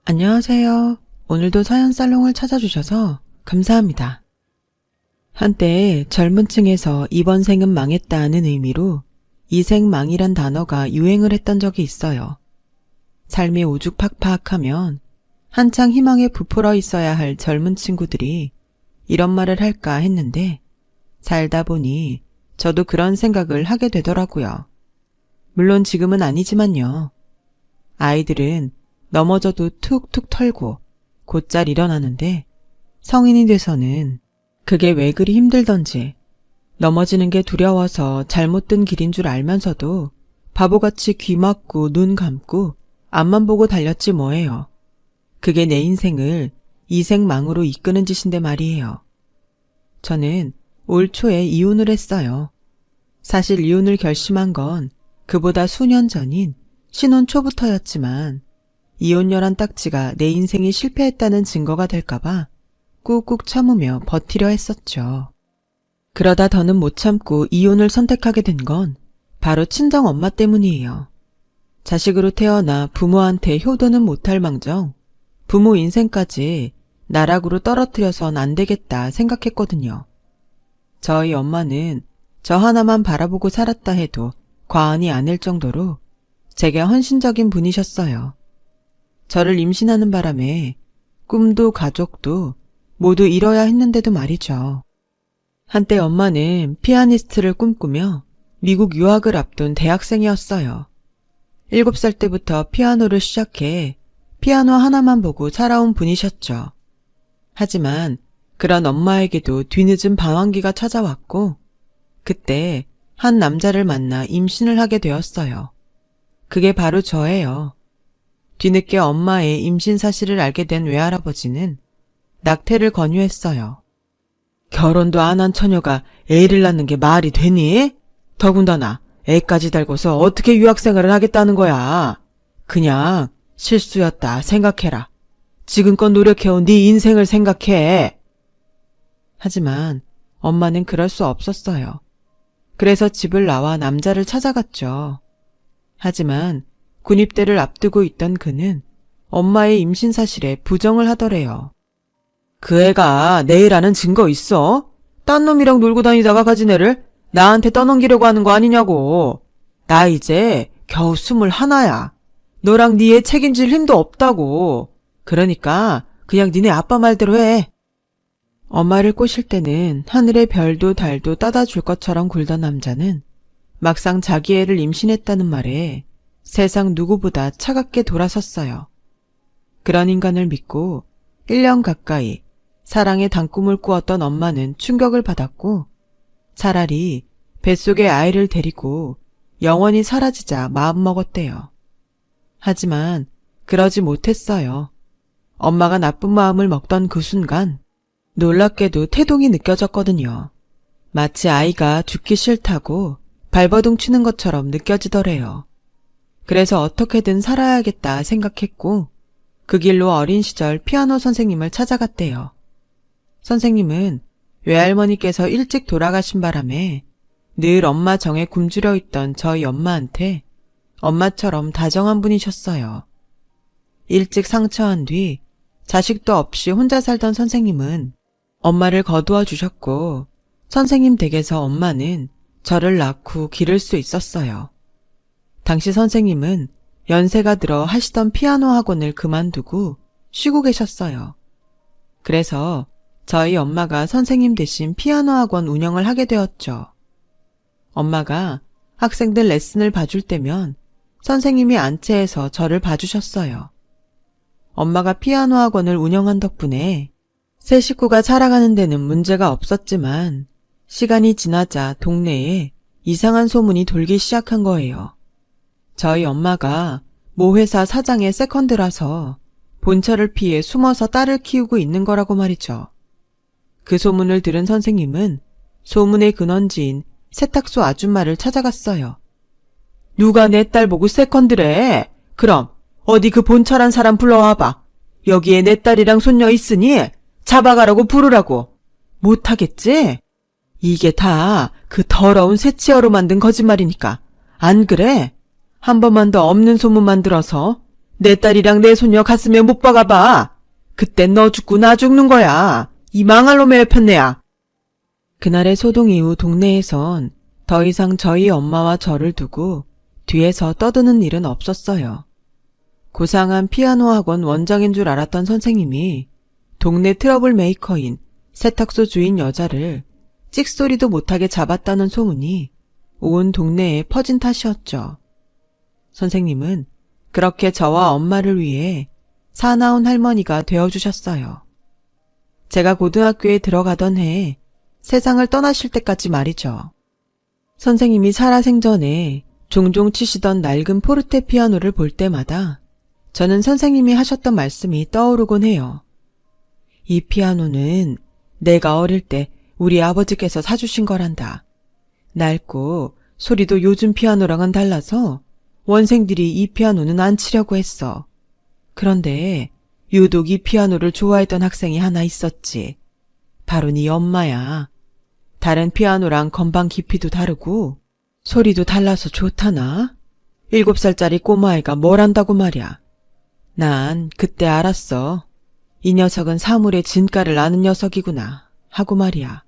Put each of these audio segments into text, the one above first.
안녕하세요. 오늘도 사연살롱을 찾아주셔서 감사합니다. 한때 젊은 층에서 이번 생은 망했다는 의미로 이생망이란 단어가 유행을 했던 적이 있어요. 삶이 오죽팍팍하면 한창 희망에 부풀어 있어야 할 젊은 친구들이 이런 말을 할까 했는데 살다 보니 저도 그런 생각을 하게 되더라고요. 물론 지금은 아니지만요. 아이들은 넘어져도 툭툭 털고 곧잘 일어나는데 성인이 돼서는 그게 왜 그리 힘들던지 넘어지는 게 두려워서 잘못 든 길인 줄 알면서도 바보같이 귀 막고 눈 감고 앞만 보고 달렸지 뭐예요. 그게 내 인생을 이생망으로 이끄는 짓인데 말이에요. 저는 올 초에 이혼을 했어요. 사실 이혼을 결심한 건 그보다 수년 전인 신혼 초부터였지만 이혼녀란 딱지가 내 인생이 실패했다는 증거가 될까봐 꾹꾹 참으며 버티려 했었죠. 그러다 더는 못 참고 이혼을 선택하게 된 건 바로 친정엄마 때문이에요. 자식으로 태어나 부모한테 효도는 못할 망정 부모 인생까지 나락으로 떨어뜨려선 안 되겠다 생각했거든요. 저희 엄마는 저 하나만 바라보고 살았다 해도 과언이 아닐 정도로 제게 헌신적인 분이셨어요. 저를 임신하는 바람에 꿈도 가족도 모두 잃어야 했는데도 말이죠. 한때 엄마는 피아니스트를 꿈꾸며 미국 유학을 앞둔 대학생이었어요. 7살 때부터 피아노를 시작해 피아노 하나만 보고 살아온 분이셨죠. 하지만 그런 엄마에게도 뒤늦은 방황기가 찾아왔고 그때 한 남자를 만나 임신을 하게 되었어요. 그게 바로 저예요. 뒤늦게 엄마의 임신 사실을 알게 된 외할아버지는 낙태를 권유했어요. 결혼도 안 한 처녀가 애를 낳는 게 말이 되니? 더군다나 애까지 달고서 어떻게 유학생활을 하겠다는 거야. 그냥 실수였다 생각해라. 지금껏 노력해온 네 인생을 생각해. 하지만 엄마는 그럴 수 없었어요. 그래서 집을 나와 남자를 찾아갔죠. 하지만 군입대를 앞두고 있던 그는 엄마의 임신 사실에 부정을 하더래요. 그 애가 내 애라는 증거 있어? 딴 놈이랑 놀고 다니다가 가진 애를 나한테 떠넘기려고 하는 거 아니냐고. 나 이제 겨우 21야. 너랑 네 애 책임질 힘도 없다고. 그러니까 그냥 니네 아빠 말대로 해. 엄마를 꼬실 때는 하늘의 별도 달도 따다 줄 것처럼 굴던 남자는 막상 자기 애를 임신했다는 말에 세상 누구보다 차갑게 돌아섰어요. 그런 인간을 믿고 1년 가까이 사랑의 단꿈을 꾸었던 엄마는 충격을 받았고 차라리 뱃속의 아이를 데리고 영원히 사라지자 마음먹었대요. 하지만 그러지 못했어요. 엄마가 나쁜 마음을 먹던 그 순간 놀랍게도 태동이 느껴졌거든요. 마치 아이가 죽기 싫다고 발버둥 치는 것처럼 느껴지더래요. 그래서 어떻게든 살아야겠다 생각했고 그 길로 어린 시절 피아노 선생님을 찾아갔대요. 선생님은 외할머니께서 일찍 돌아가신 바람에 늘 엄마 정에 굶주려 있던 저희 엄마한테 엄마처럼 다정한 분이셨어요. 일찍 상처한 뒤 자식도 없이 혼자 살던 선생님은 엄마를 거두어 주셨고 선생님 댁에서 엄마는 저를 낳고 기를 수 있었어요. 당시 선생님은 연세가 들어 하시던 피아노 학원을 그만두고 쉬고 계셨어요. 그래서 저희 엄마가 선생님 대신 피아노 학원 운영을 하게 되었죠. 엄마가 학생들 레슨을 봐줄 때면 선생님이 안채해서 저를 봐주셨어요. 엄마가 피아노 학원을 운영한 덕분에 세 식구가 살아가는 데는 문제가 없었지만 시간이 지나자 동네에 이상한 소문이 돌기 시작한 거예요. 저희 엄마가 모 회사 사장의 세컨드라서 본처를 피해 숨어서 딸을 키우고 있는 거라고 말이죠. 그 소문을 들은 선생님은 소문의 근원지인 세탁소 아줌마를 찾아갔어요. 누가 내 딸 보고 세컨드래? 그럼 어디 그 본처란 사람 불러와봐. 여기에 내 딸이랑 손녀 있으니 잡아가라고 부르라고. 못하겠지? 이게 다 그 더러운 새치어로 만든 거짓말이니까. 안 그래? 한 번만 더 없는 소문 만들어서 내 딸이랑 내 손녀 가슴에 못 박아봐. 그땐 너 죽고 나 죽는 거야. 이 망할 놈의 편네야. 그날의 소동 이후 동네에선 더 이상 저희 엄마와 저를 두고 뒤에서 떠드는 일은 없었어요. 고상한 피아노 학원 원장인 줄 알았던 선생님이 동네 트러블 메이커인 세탁소 주인 여자를 찍소리도 못하게 잡았다는 소문이 온 동네에 퍼진 탓이었죠. 선생님은 그렇게 저와 엄마를 위해 사나운 할머니가 되어주셨어요. 제가 고등학교에 들어가던 해에 세상을 떠나실 때까지 말이죠. 선생님이 살아생전에 종종 치시던 낡은 포르테 피아노를 볼 때마다 저는 선생님이 하셨던 말씀이 떠오르곤 해요. 이 피아노는 내가 어릴 때 우리 아버지께서 사주신 거란다. 낡고 소리도 요즘 피아노랑은 달라서 원생들이 이 피아노는 안 치려고 했어. 그런데 유독 이 피아노를 좋아했던 학생이 하나 있었지. 바로 네 엄마야. 다른 피아노랑 건반 깊이도 다르고 소리도 달라서 좋다나? 7살짜리 꼬마애가 뭘 안다고 말이야. 난 그때 알았어. 이 녀석은 사물의 진가를 아는 녀석이구나 하고 말이야.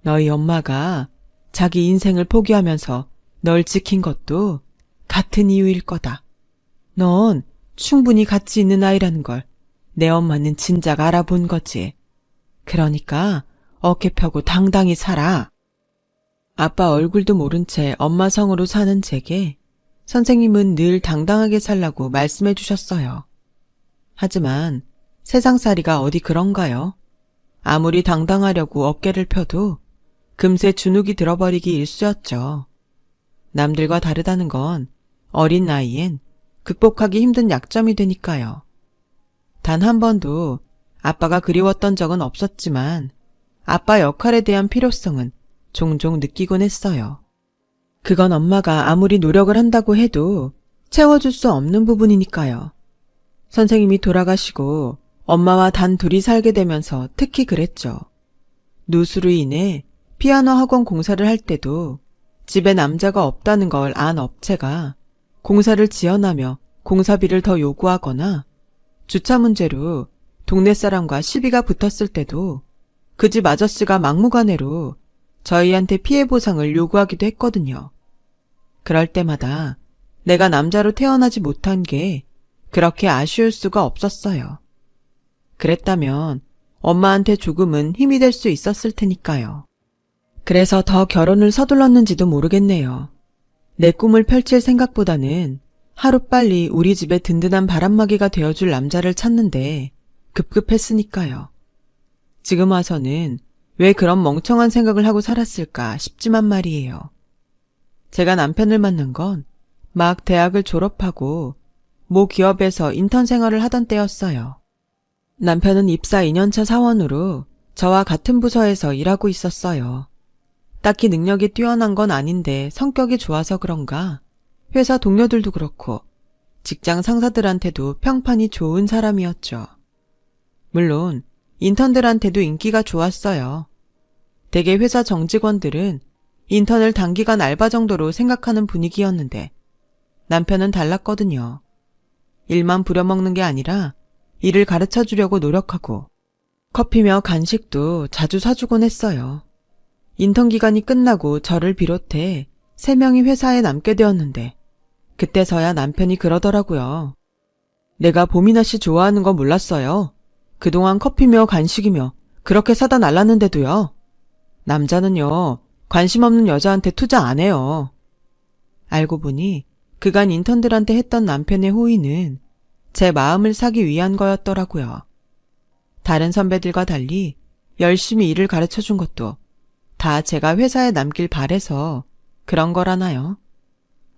너희 엄마가 자기 인생을 포기하면서 널 지킨 것도 같은 이유일 거다. 넌 충분히 가치 있는 아이라는 걸 내 엄마는 진작 알아본 거지. 그러니까 어깨 펴고 당당히 살아. 아빠 얼굴도 모른 채 엄마 성으로 사는 제게 선생님은 늘 당당하게 살라고 말씀해 주셨어요. 하지만 세상살이가 어디 그런가요? 아무리 당당하려고 어깨를 펴도 금세 주눅이 들어버리기 일쑤였죠. 남들과 다르다는 건 어린 나이엔 극복하기 힘든 약점이 되니까요. 단 한 번도 아빠가 그리웠던 적은 없었지만 아빠 역할에 대한 필요성은 종종 느끼곤 했어요. 그건 엄마가 아무리 노력을 한다고 해도 채워줄 수 없는 부분이니까요. 선생님이 돌아가시고 엄마와 단 둘이 살게 되면서 특히 그랬죠. 누수로 인해 피아노 학원 공사를 할 때도 집에 남자가 없다는 걸 안 업체가 공사를 지연하며 공사비를 더 요구하거나 주차 문제로 동네 사람과 시비가 붙었을 때도 그 집 아저씨가 막무가내로 저희한테 피해 보상을 요구하기도 했거든요. 그럴 때마다 내가 남자로 태어나지 못한 게 그렇게 아쉬울 수가 없었어요. 그랬다면 엄마한테 조금은 힘이 될 수 있었을 테니까요. 그래서 더 결혼을 서둘렀는지도 모르겠네요. 내 꿈을 펼칠 생각보다는 하루빨리 우리 집에 든든한 바람막이가 되어줄 남자를 찾는데 급급했으니까요. 지금 와서는 왜 그런 멍청한 생각을 하고 살았을까 싶지만 말이에요. 제가 남편을 만난 건 막 대학을 졸업하고 모 기업에서 인턴 생활을 하던 때였어요. 남편은 입사 2년차 사원으로 저와 같은 부서에서 일하고 있었어요. 딱히 능력이 뛰어난 건 아닌데 성격이 좋아서 그런가 회사 동료들도 그렇고 직장 상사들한테도 평판이 좋은 사람이었죠. 물론 인턴들한테도 인기가 좋았어요. 대개 회사 정직원들은 인턴을 단기간 알바 정도로 생각하는 분위기였는데 남편은 달랐거든요. 일만 부려먹는 게 아니라 일을 가르쳐 주려고 노력하고 커피며 간식도 자주 사주곤 했어요. 인턴 기간이 끝나고 저를 비롯해 3명이 회사에 남게 되었는데 그때서야 남편이 그러더라고요. 내가 보미나 씨 좋아하는 거 몰랐어요. 그동안 커피며 간식이며 그렇게 사다 날랐는데도요. 남자는요, 관심 없는 여자한테 투자 안 해요. 알고 보니 그간 인턴들한테 했던 남편의 호의는 제 마음을 사기 위한 거였더라고요. 다른 선배들과 달리 열심히 일을 가르쳐준 것도 다 제가 회사에 남길 바래서 그런 거라나요?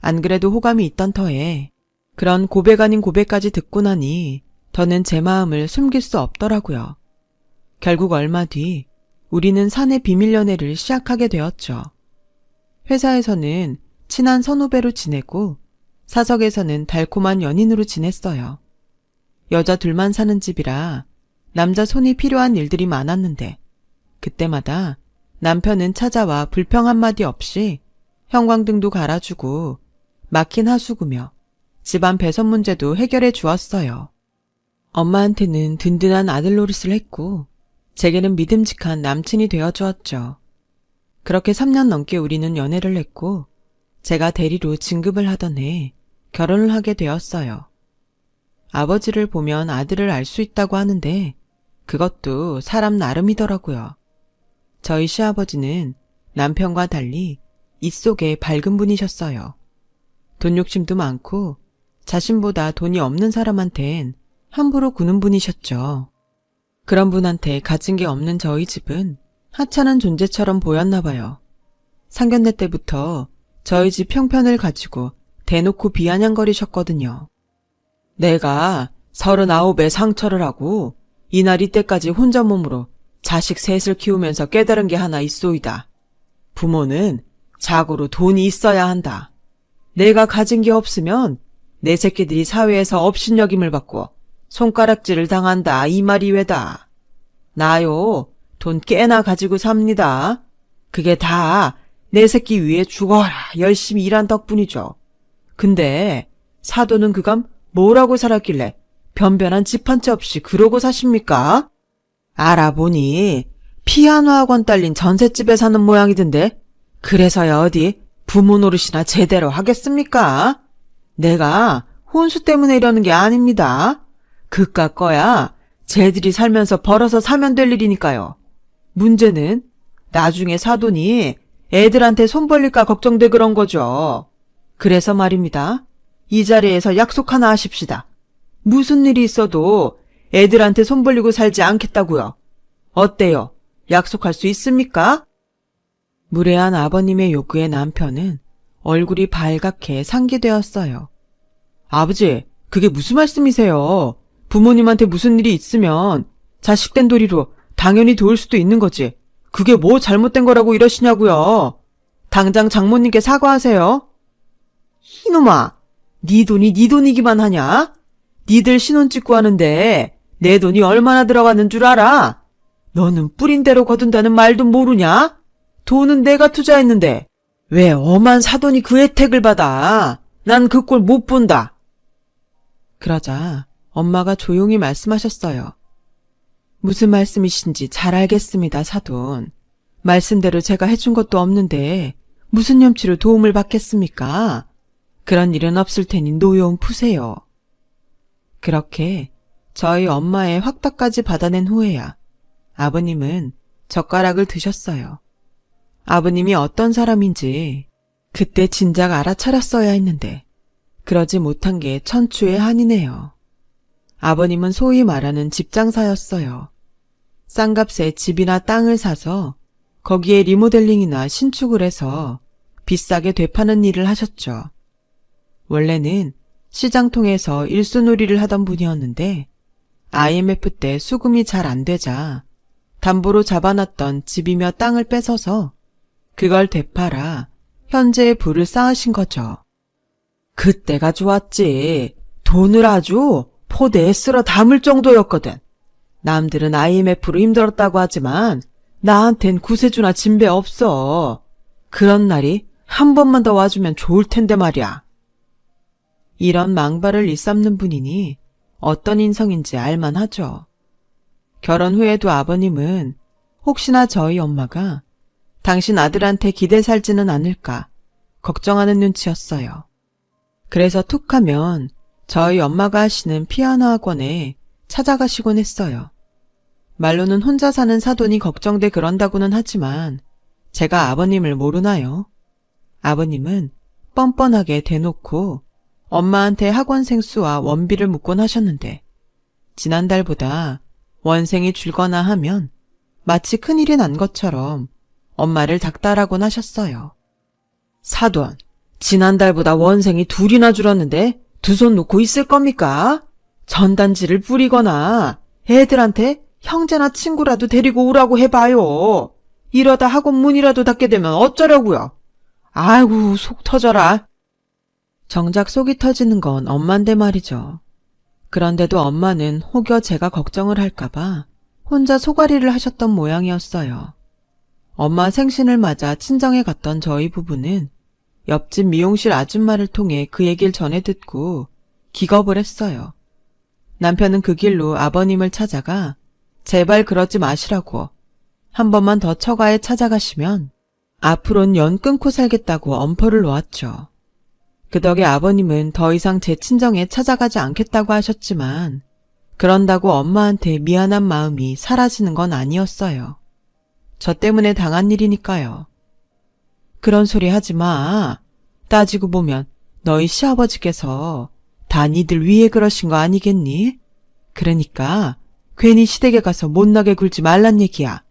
안 그래도 호감이 있던 터에 그런 고백 아닌 고백까지 듣고 나니 더는 제 마음을 숨길 수 없더라고요. 결국 얼마 뒤 우리는 사내 비밀 연애를 시작하게 되었죠. 회사에서는 친한 선후배로 지내고 사석에서는 달콤한 연인으로 지냈어요. 여자 둘만 사는 집이라 남자 손이 필요한 일들이 많았는데 그때마다 남편은 찾아와 불평 한마디 없이 형광등도 갈아주고 막힌 하수구며 집안 배선 문제도 해결해 주었어요. 엄마한테는 든든한 아들 노릇을 했고 제게는 믿음직한 남친이 되어 주었죠. 그렇게 3년 넘게 우리는 연애를 했고 제가 대리로 진급을 하던 해 결혼을 하게 되었어요. 아버지를 보면 아들을 알 수 있다고 하는데 그것도 사람 나름이더라고요. 저희 시아버지는 남편과 달리 입속에 밝은 분이셨어요. 돈 욕심도 많고 자신보다 돈이 없는 사람한텐 함부로 구는 분이셨죠. 그런 분한테 가진 게 없는 저희 집은 하찮은 존재처럼 보였나 봐요. 상견례 때부터 저희 집 형편을 가지고 대놓고 비아냥거리셨거든요. 내가 39에 상처를 하고 이날 이때까지 혼자 몸으로 자식 셋을 키우면서 깨달은 게 하나 있소이다. 부모는 자고로 돈이 있어야 한다. 내가 가진 게 없으면 내 새끼들이 사회에서 업신여김을 받고 손가락질을 당한다 이 말이 왜다. 나요 돈 꽤나 가지고 삽니다. 그게 다 내 새끼 위해 죽어라 열심히 일한 덕분이죠. 근데 사돈은 그감 뭐라고 살았길래 변변한 집 한 채 없이 그러고 사십니까? 알아보니 피아노 학원 딸린 전셋집에 사는 모양이던데 그래서야 어디 부모 노릇이나 제대로 하겠습니까? 내가 혼수 때문에 이러는 게 아닙니다. 그깟 거야 쟤들이 살면서 벌어서 사면 될 일이니까요. 문제는 나중에 사돈이 애들한테 손 벌릴까 걱정돼 그런 거죠. 그래서 말입니다. 이 자리에서 약속 하나 하십시다. 무슨 일이 있어도 애들한테 손 벌리고 살지 않겠다고요. 어때요? 약속할 수 있습니까? 무례한 아버님의 요구에 남편은 얼굴이 발갛게 상기되었어요. 아버지, 그게 무슨 말씀이세요? 부모님한테 무슨 일이 있으면 자식된 도리로 당연히 도울 수도 있는 거지. 그게 뭐 잘못된 거라고 이러시냐고요. 당장 장모님께 사과하세요. 이놈아, 네 돈이 네 돈이기만 하냐? 니들 신혼 찍고 하는데 내 돈이 얼마나 들어가는 줄 알아? 너는 뿌린 대로 거둔다는 말도 모르냐? 돈은 내가 투자했는데 왜 엄한 사돈이 그 혜택을 받아? 난 그 꼴 못 본다. 그러자 엄마가 조용히 말씀하셨어요. 무슨 말씀이신지 잘 알겠습니다, 사돈. 말씀대로 제가 해준 것도 없는데 무슨 염치로 도움을 받겠습니까? 그런 일은 없을 테니 노여움 푸세요. 그렇게 저희 엄마의 확답까지 받아낸 후에야 아버님은 젓가락을 드셨어요. 아버님이 어떤 사람인지 그때 진작 알아차렸어야 했는데 그러지 못한 게 천추의 한이네요. 아버님은 소위 말하는 집장사였어요. 싼값에 집이나 땅을 사서 거기에 리모델링이나 신축을 해서 비싸게 되파는 일을 하셨죠. 원래는 시장 통해서 일수놀이를 하던 분이었는데 IMF 때 수금이 잘 안 되자 담보로 잡아놨던 집이며 땅을 뺏어서 그걸 되팔아 현재의 부를 쌓으신 거죠. 그때가 좋았지. 돈을 아주 포대에 쓸어 담을 정도였거든. 남들은 IMF로 힘들었다고 하지만 나한텐 구세주나 진배 없어. 그런 날이 한 번만 더 와주면 좋을 텐데 말이야. 이런 망발을 일삼는 분이니 어떤 인성인지 알만하죠. 결혼 후에도 아버님은 혹시나 저희 엄마가 당신 아들한테 기대 살지는 않을까 걱정하는 눈치였어요. 그래서 툭하면 저희 엄마가 하시는 피아노 학원에 찾아가시곤 했어요. 말로는 혼자 사는 사돈이 걱정돼 그런다고는 하지만 제가 아버님을 모르나요? 아버님은 뻔뻔하게 대놓고 엄마한테 학원생 수와 원비를 묻곤 하셨는데 지난달보다 원생이 줄거나 하면 마치 큰일이 난 것처럼 엄마를 닥달하곤 하셨어요. 사돈, 지난달보다 원생이 둘이나 줄었는데 두 손 놓고 있을 겁니까? 전단지를 뿌리거나 애들한테 형제나 친구라도 데리고 오라고 해봐요. 이러다 학원 문이라도 닫게 되면 어쩌려고요. 아이고 속 터져라. 정작 속이 터지는 건 엄마인데 말이죠. 그런데도 엄마는 혹여 제가 걱정을 할까봐 혼자 소가리를 하셨던 모양이었어요. 엄마 생신을 맞아 친정에 갔던 저희 부부는 옆집 미용실 아줌마를 통해 그 얘기를 전해 듣고 기겁을 했어요. 남편은 그 길로 아버님을 찾아가 제발 그러지 마시라고 한 번만 더 처가에 찾아가시면 앞으론 연 끊고 살겠다고 엄포를 놓았죠. 그 덕에 아버님은 더 이상 제 친정에 찾아가지 않겠다고 하셨지만 그런다고 엄마한테 미안한 마음이 사라지는 건 아니었어요. 저 때문에 당한 일이니까요. 그런 소리 하지 마. 따지고 보면 너희 시아버지께서 다 니들 위해 그러신 거 아니겠니? 그러니까 괜히 시댁에 가서 못나게 굴지 말란 얘기야.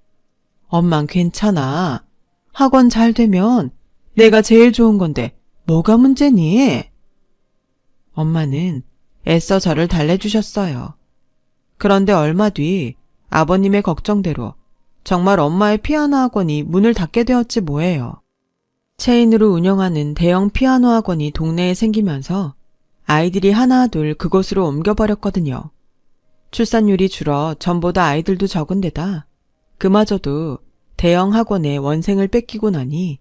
엄만 괜찮아. 학원 잘 되면 내가 제일 좋은 건데 뭐가 문제니? 엄마는 애써 저를 달래주셨어요. 그런데 얼마 뒤 아버님의 걱정대로 정말 엄마의 피아노 학원이 문을 닫게 되었지 뭐예요. 체인으로 운영하는 대형 피아노 학원이 동네에 생기면서 아이들이 하나둘 그곳으로 옮겨버렸거든요. 출산율이 줄어 전보다 아이들도 적은 데다 그마저도 대형 학원에 원생을 뺏기고 나니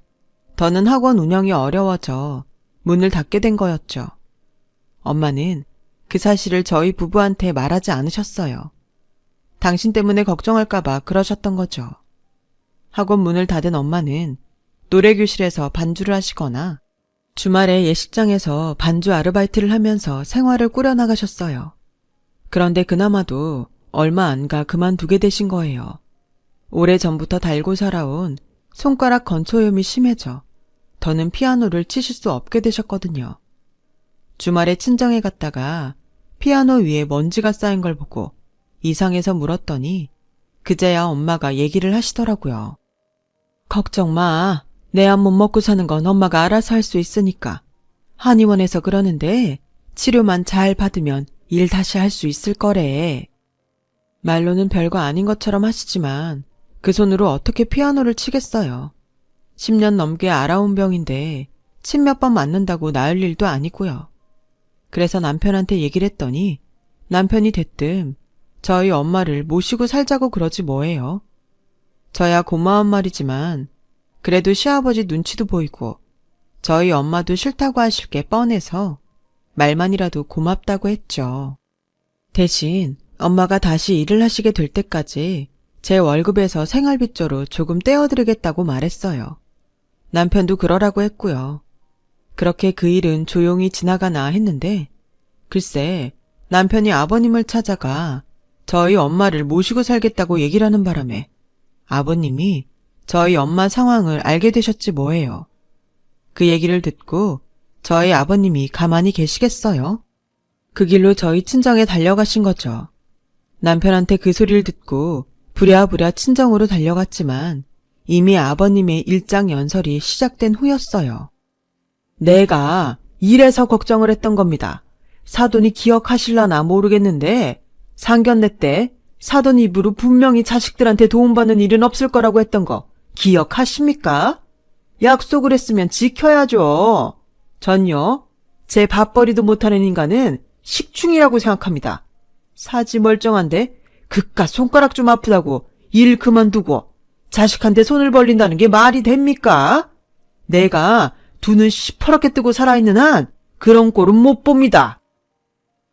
더는 학원 운영이 어려워져 문을 닫게 된 거였죠. 엄마는 그 사실을 저희 부부한테 말하지 않으셨어요. 당신 때문에 걱정할까봐 그러셨던 거죠. 학원 문을 닫은 엄마는 노래교실에서 반주를 하시거나 주말에 예식장에서 반주 아르바이트를 하면서 생활을 꾸려나가셨어요. 그런데 그나마도 얼마 안 가 그만두게 되신 거예요. 오래전부터 달고 살아온 손가락 건초염이 심해져 더는 피아노를 치실 수 없게 되셨거든요. 주말에 친정에 갔다가 피아노 위에 먼지가 쌓인 걸 보고 이상해서 물었더니 그제야 엄마가 얘기를 하시더라고요. 걱정 마. 내 안 못 먹고 사는 건 엄마가 알아서 할 수 있으니까. 한의원에서 그러는데 치료만 잘 받으면 일 다시 할 수 있을 거래. 말로는 별거 아닌 것처럼 하시지만 그 손으로 어떻게 피아노를 치겠어요. 10년 넘게 알아온 병인데 침 몇 번 맞는다고 나을 일도 아니고요. 그래서 남편한테 얘기를 했더니 남편이 대뜸 저희 엄마를 모시고 살자고 그러지 뭐예요. 저야 고마운 말이지만 그래도 시아버지 눈치도 보이고 저희 엄마도 싫다고 하실 게 뻔해서 말만이라도 고맙다고 했죠. 대신 엄마가 다시 일을 하시게 될 때까지 제 월급에서 생활비조로 조금 떼어드리겠다고 말했어요. 남편도 그러라고 했고요. 그렇게 그 일은 조용히 지나가나 했는데 글쎄 남편이 아버님을 찾아가 저희 엄마를 모시고 살겠다고 얘기를 하는 바람에 아버님이 저희 엄마 상황을 알게 되셨지 뭐예요. 그 얘기를 듣고 저희 아버님이 가만히 계시겠어요? 그 길로 저희 친정에 달려가신 거죠. 남편한테 그 소리를 듣고 부랴부랴 친정으로 달려갔지만 이미 아버님의 일장연설이 시작된 후였어요. 내가 이래서 걱정을 했던 겁니다. 사돈이 기억하실라나 모르겠는데 상견례 때 사돈 입으로 분명히 자식들한테 도움받는 일은 없을 거라고 했던 거 기억하십니까? 약속을 했으면 지켜야죠. 전요, 제 밥벌이도 못하는 인간은 식충이라고 생각합니다. 사지 멀쩡한데 그깟 손가락 좀 아프다고 일 그만두고 자식한테 손을 벌린다는 게 말이 됩니까? 내가 두 눈 시퍼렇게 뜨고 살아있는 한 그런 꼴은 못 봅니다.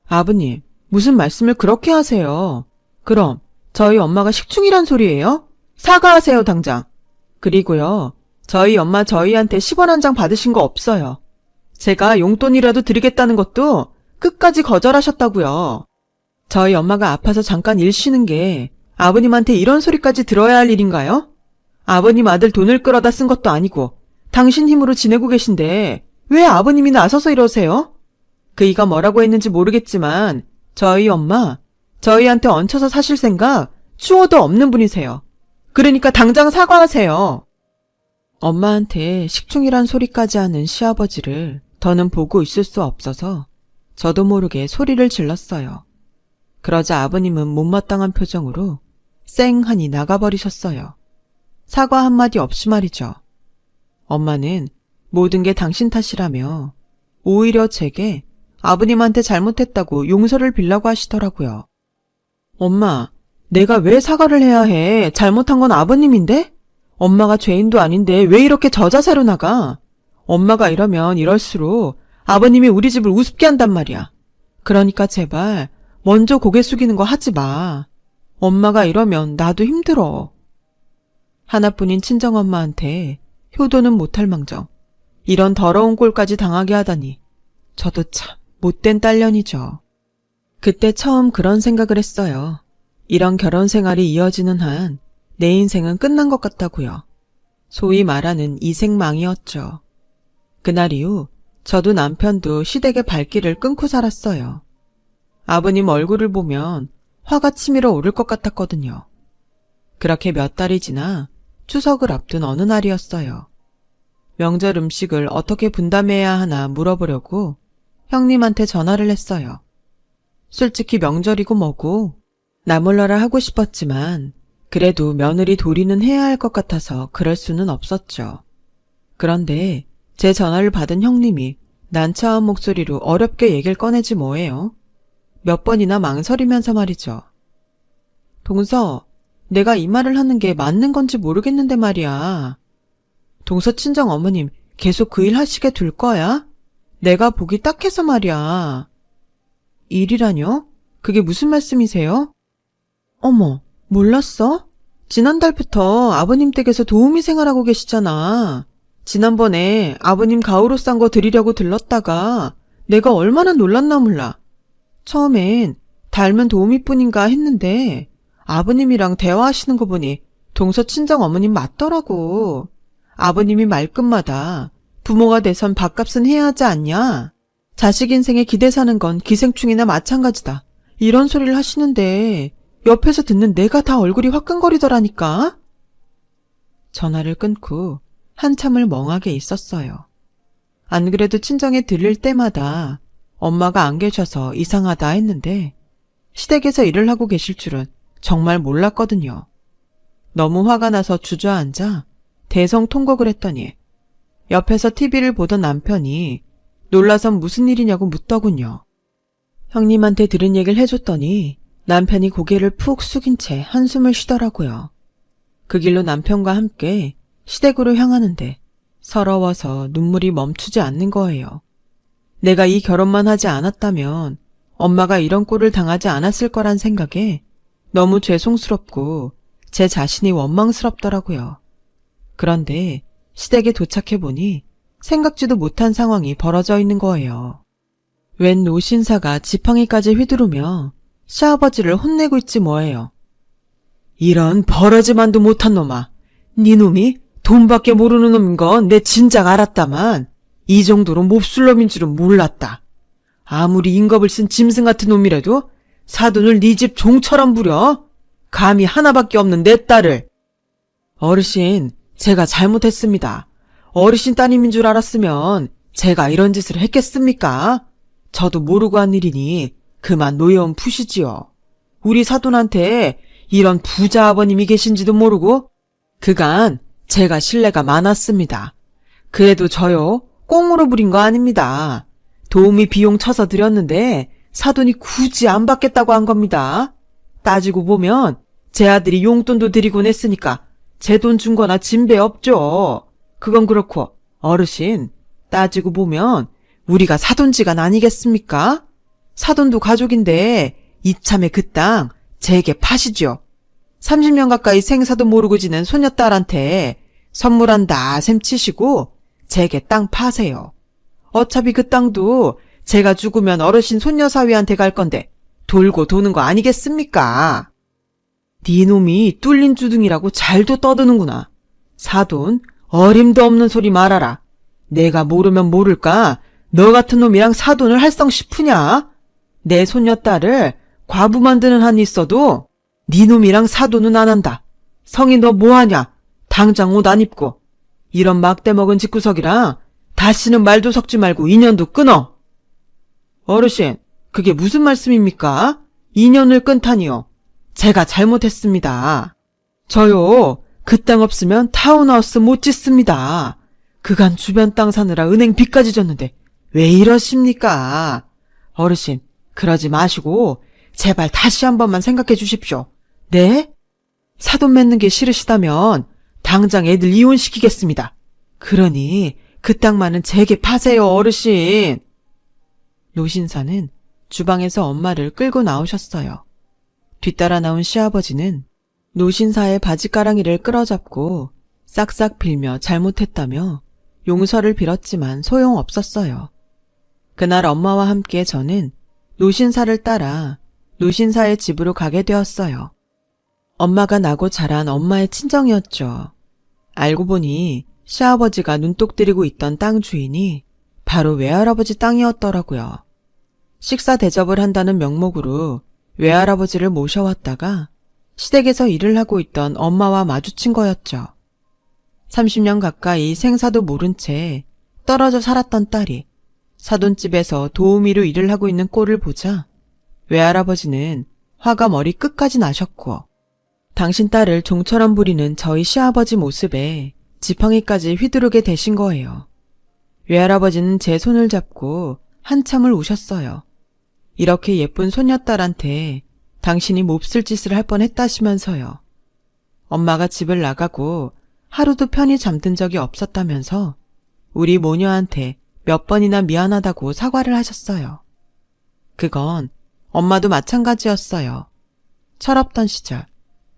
아버님, 무슨 말씀을 그렇게 하세요? 그럼 저희 엄마가 식충이란 소리예요? 사과하세요 당장. 그리고요, 저희 엄마 저희한테 10원 한 장 받으신 거 없어요. 제가 용돈이라도 드리겠다는 것도 끝까지 거절하셨다고요. 저희 엄마가 아파서 잠깐 일 쉬는 게 아버님한테 이런 소리까지 들어야 할 일인가요? 아버님 아들 돈을 끌어다 쓴 것도 아니고 당신 힘으로 지내고 계신데 왜 아버님이 나서서 이러세요? 그이가 뭐라고 했는지 모르겠지만 저희 엄마 저희한테 얹혀서 사실 생각 추호도 없는 분이세요. 그러니까 당장 사과하세요. 엄마한테 식충이란 소리까지 하는 시아버지를 더는 보고 있을 수 없어서 저도 모르게 소리를 질렀어요. 그러자 아버님은 못마땅한 표정으로 쌩하니 나가버리셨어요. 사과 한마디 없이 말이죠. 엄마는 모든 게 당신 탓이라며 오히려 제게 아버님한테 잘못했다고 용서를 빌라고 하시더라고요. 엄마, 내가 왜 사과를 해야 해? 잘못한 건 아버님인데? 엄마가 죄인도 아닌데 왜 이렇게 저자세로 나가? 엄마가 이러면 이럴수록 아버님이 우리 집을 우습게 한단 말이야. 그러니까 제발 먼저 고개 숙이는 거 하지 마. 엄마가 이러면 나도 힘들어. 하나뿐인 친정엄마한테 효도는 못할 망정 이런 더러운 꼴까지 당하게 하다니 저도 참 못된 딸년이죠. 그때 처음 그런 생각을 했어요. 이런 결혼 생활이 이어지는 한 내 인생은 끝난 것 같다고요. 소위 말하는 이생망이었죠. 그날 이후 저도 남편도 시댁의 발길을 끊고 살았어요. 아버님 얼굴을 보면 화가 치밀어 오를 것 같았거든요. 그렇게 몇 달이 지나 추석을 앞둔 어느 날이었어요. 명절 음식을 어떻게 분담해야 하나 물어보려고 형님한테 전화를 했어요. 솔직히 명절이고 뭐고 나몰라라 하고 싶었지만 그래도 며느리 도리는 해야 할 것 같아서 그럴 수는 없었죠. 그런데 제 전화를 받은 형님이 난처한 목소리로 어렵게 얘기를 꺼내지 뭐예요. 몇 번이나 망설이면서 말이죠. 동서, 내가 이 말을 하는 게 맞는 건지 모르겠는데 말이야. 동서 친정 어머님 계속 그 일 하시게 둘 거야? 내가 보기 딱해서 말이야. 일이라뇨? 그게 무슨 말씀이세요? 어머, 몰랐어? 지난달부터 아버님 댁에서 도우미 생활하고 계시잖아. 지난번에 아버님 가오로 싼 거 드리려고 들렀다가 내가 얼마나 놀랐나 몰라. 처음엔 닮은 도우미뿐인가 했는데 아버님이랑 대화하시는 거 보니 동서 친정 어머님 맞더라고. 아버님이 말끝마다 부모가 돼선 밥값은 해야 하지 않냐? 자식 인생에 기대 사는 건 기생충이나 마찬가지다. 이런 소리를 하시는데 옆에서 듣는 내가 다 얼굴이 화끈거리더라니까. 전화를 끊고 한참을 멍하게 있었어요. 안 그래도 친정에 들릴 때마다 엄마가 안 계셔서 이상하다 했는데 시댁에서 일을 하고 계실 줄은 정말 몰랐거든요. 너무 화가 나서 주저앉아 대성통곡을 했더니 옆에서 TV를 보던 남편이 놀라선 무슨 일이냐고 묻더군요. 형님한테 들은 얘기를 해줬더니 남편이 고개를 푹 숙인 채 한숨을 쉬더라고요. 그 길로 남편과 함께 시댁으로 향하는데 서러워서 눈물이 멈추지 않는 거예요. 내가 이 결혼만 하지 않았다면 엄마가 이런 꼴을 당하지 않았을 거란 생각에 너무 죄송스럽고 제 자신이 원망스럽더라고요. 그런데 시댁에 도착해보니 생각지도 못한 상황이 벌어져 있는 거예요. 웬 노신사가 지팡이까지 휘두르며 시아버지를 혼내고 있지 뭐예요. 이런 버러지만도 못한 놈아. 네 놈이 돈밖에 모르는 놈인 건 내 진작 알았다만 이 정도로 몹쓸 놈인 줄은 몰랐다. 아무리 인겁을 쓴 짐승 같은 놈이라도 사돈을 네 집 종처럼 부려? 감히 하나밖에 없는 내 딸을. 어르신, 제가 잘못했습니다. 어르신 따님인 줄 알았으면 제가 이런 짓을 했겠습니까? 저도 모르고 한 일이니 그만 노여움 푸시지요. 우리 사돈한테 이런 부자 아버님이 계신지도 모르고 그간 제가 신뢰가 많았습니다. 그래도 저요 꽁으로 부린 거 아닙니다. 도우미 비용 쳐서 드렸는데 사돈이 굳이 안 받겠다고 한 겁니다. 따지고 보면 제 아들이 용돈도 드리곤 했으니까 제 돈 준 거나 진배 없죠. 그건 그렇고 어르신, 따지고 보면 우리가 사돈지간 아니겠습니까? 사돈도 가족인데 이참에 그 땅 제게 파시죠. 30년 가까이 생사도 모르고 지낸 소녀딸한테 선물한다 셈 치시고 제게 땅 파세요. 어차피 그 땅도 제가 죽으면 어르신 손녀사위한테 갈 건데 돌고 도는 거 아니겠습니까? 네 놈이 뚫린 주둥이라고 잘도 떠드는구나. 사돈 어림도 없는 소리 말아라. 내가 모르면 모를까 너 같은 놈이랑 사돈을 할성 싶으냐? 내 손녀딸을 과부 만드는 한이 있어도 네 놈이랑 사돈은 안 한다. 성이 너 뭐하냐? 당장 옷 안 입고. 이런 막대 먹은 집구석이랑 다시는 말도 섞지 말고 인연도 끊어. 어르신, 그게 무슨 말씀입니까? 인연을 끊다니요. 제가 잘못했습니다. 저요, 그 땅 없으면 타운하우스 못 짓습니다. 그간 주변 땅 사느라 은행 빚까지 졌는데 왜 이러십니까? 어르신, 그러지 마시고 제발 다시 한 번만 생각해 주십시오. 네? 사돈 맺는 게 싫으시다면 당장 애들 이혼시키겠습니다. 그러니 그 땅만은 제게 파세요, 어르신. 노신사는 주방에서 엄마를 끌고 나오셨어요. 뒤따라 나온 시아버지는 노신사의 바지가랑이를 끌어잡고 싹싹 빌며 잘못했다며 용서를 빌었지만 소용없었어요. 그날 엄마와 함께 저는 노신사를 따라 노신사의 집으로 가게 되었어요. 엄마가 나고 자란 엄마의 친정이었죠. 알고 보니 시아버지가 눈독 들이고 있던 땅 주인이 바로 외할아버지 땅이었더라고요. 식사 대접을 한다는 명목으로 외할아버지를 모셔왔다가 시댁에서 일을 하고 있던 엄마와 마주친 거였죠. 30년 가까이 생사도 모른 채 떨어져 살았던 딸이 사돈집에서 도우미로 일을 하고 있는 꼴을 보자 외할아버지는 화가 머리 끝까지 나셨고 당신 딸을 종처럼 부리는 저희 시아버지 모습에 지팡이까지 휘두르게 되신 거예요. 외할아버지는 제 손을 잡고 한참을 우셨어요. 이렇게 예쁜 손녀딸한테 당신이 몹쓸 짓을 할 뻔했다시면서요. 엄마가 집을 나가고 하루도 편히 잠든 적이 없었다면서 우리 모녀한테 몇 번이나 미안하다고 사과를 하셨어요. 그건 엄마도 마찬가지였어요. 철없던 시절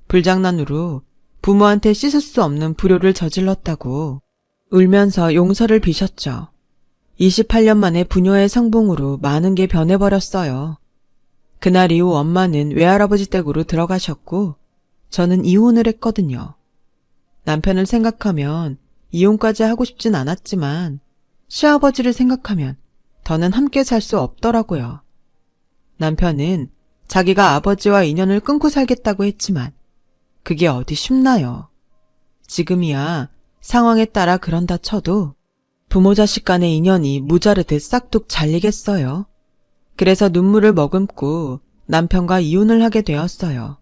불장난으로 부모한테 씻을 수 없는 불효를 저질렀다고 울면서 용서를 비셨죠. 28년 만에 부녀의 성봉으로 많은 게 변해버렸어요. 그날 이후 엄마는 외할아버지 댁으로 들어가셨고 저는 이혼을 했거든요. 남편을 생각하면 이혼까지 하고 싶진 않았지만 시아버지를 생각하면 더는 함께 살 수 없더라고요. 남편은 자기가 아버지와 인연을 끊고 살겠다고 했지만 그게 어디 쉽나요? 지금이야 상황에 따라 그런다 쳐도 부모 자식 간의 인연이 무자르듯 싹둑 잘리겠어요. 그래서 눈물을 머금고 남편과 이혼을 하게 되었어요.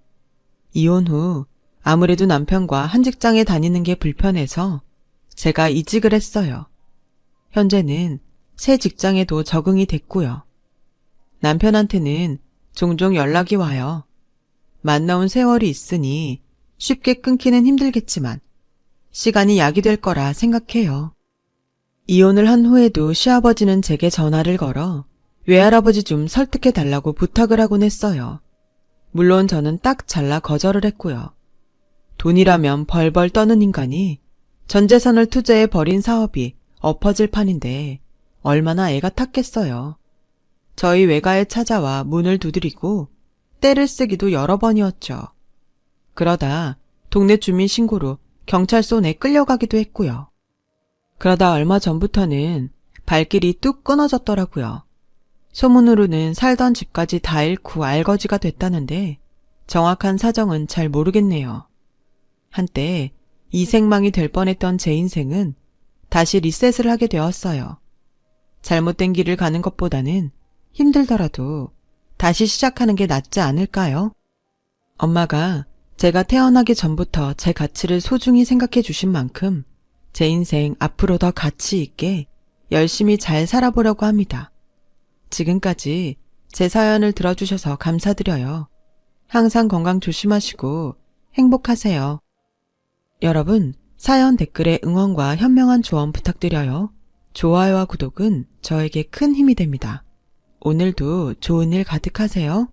이혼 후 아무래도 남편과 한 직장에 다니는 게 불편해서 제가 이직을 했어요. 현재는 새 직장에도 적응이 됐고요. 남편한테는 종종 연락이 와요. 만나온 세월이 있으니 쉽게 끊기는 힘들겠지만 시간이 약이 될 거라 생각해요. 이혼을 한 후에도 시아버지는 제게 전화를 걸어 외할아버지 좀 설득해 달라고 부탁을 하곤 했어요. 물론 저는 딱 잘라 거절을 했고요. 돈이라면 벌벌 떠는 인간이 전 재산을 투자해 벌인 사업이 엎어질 판인데 얼마나 애가 탔겠어요. 저희 외가에 찾아와 문을 두드리고 떼를 쓰기도 여러 번이었죠. 그러다 동네 주민 신고로 경찰서에 끌려가기도 했고요. 그러다 얼마 전부터는 발길이 뚝 끊어졌더라고요. 소문으로는 살던 집까지 다 잃고 알거지가 됐다는데 정확한 사정은 잘 모르겠네요. 한때 이생망이 될 뻔했던 제 인생은 다시 리셋을 하게 되었어요. 잘못된 길을 가는 것보다는 힘들더라도 다시 시작하는 게 낫지 않을까요? 엄마가 제가 태어나기 전부터 제 가치를 소중히 생각해 주신 만큼 제 인생 앞으로 더 가치 있게 열심히 잘 살아보려고 합니다. 지금까지 제 사연을 들어주셔서 감사드려요. 항상 건강 조심하시고 행복하세요. 여러분, 사연 댓글에 응원과 현명한 조언 부탁드려요. 좋아요와 구독은 저에게 큰 힘이 됩니다. 오늘도 좋은 일 가득하세요.